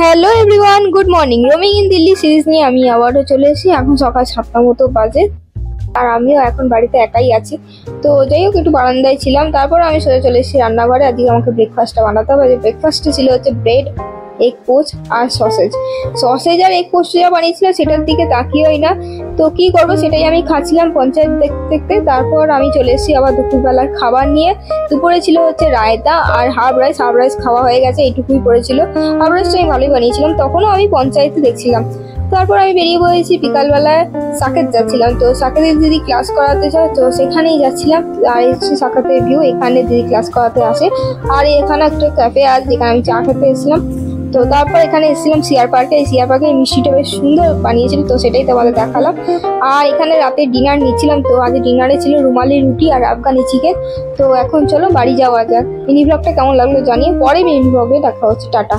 Hello everyone, good morning. Roaming in Delhi series নিয়ে আমি আবারও চলে এসেছি। এখন সকাল 7টা মতো বাজে, আর আমিও এখন বাড়িতে একাই আছি। তো যাই হোক, একটু বারান্দায় ছিলাম, তারপর আমি সোজা চলে এসেছি রান্নাঘরে। আজকে আমাকে ব্রেকফাস্টটা বানাতে হবে। ব্রেকফাস্টে ছিল হচ্ছে ব্রেড, এগ পোচ আর সসেজ আর এগ পোচ যা বানিয়েছিল সেটার দিকে তাকিয়েই না। তো কি করবো সেটাই আমি খাচ্ছিলাম পঞ্চায়েত দেখতে দেখতে। তারপর আমি চলে এসেছি আবার দুপুরবেলার খাবার নিয়ে। দুপুরে ছিল হচ্ছে রায়তা আর হাফ রাইস খাওয়া হয়ে গেছে, এইটুকুই পড়েছিল। হাফ রাইসটা আমি ভালোই বানিয়েছিলাম, তখনও আমি পঞ্চায়েতে দেখছিলাম। তারপর আমি বেরিয়ে পড়েছি বিকালবেলায় সাকেত যাচ্ছিলাম। তো সাকেতের দিদি ক্লাস করাতে যায়, তো সেখানেই যাচ্ছিলাম। আর এসেছি সাকেতের ভিউ, এখানে দিদি ক্লাস করাতে আসে। আর এখানে একটা ক্যাফে আছে যেখানে আমি চা খেতে এসেছিলাম। তো তারপর এখানে এসেছিলাম সিআর পার্কে। এই সিআর পার্কে মিষ্টিটা বেশ সুন্দর বানিয়েছিল, তো সেটাই তোমাদের দেখালাম। আর এখানে রাতে ডিনার নিচ্ছিলাম। তো আজ ডিনারে ছিল রুমালি রুটি আর আফগানি চিকেন। তো এখন চলো বাড়ি যাওয়া যাক। মিনি ব্লগটা কেমন লাগলো জানিয়ে পরে মিনি ব্লগে দেখা হচ্ছে। টাটা।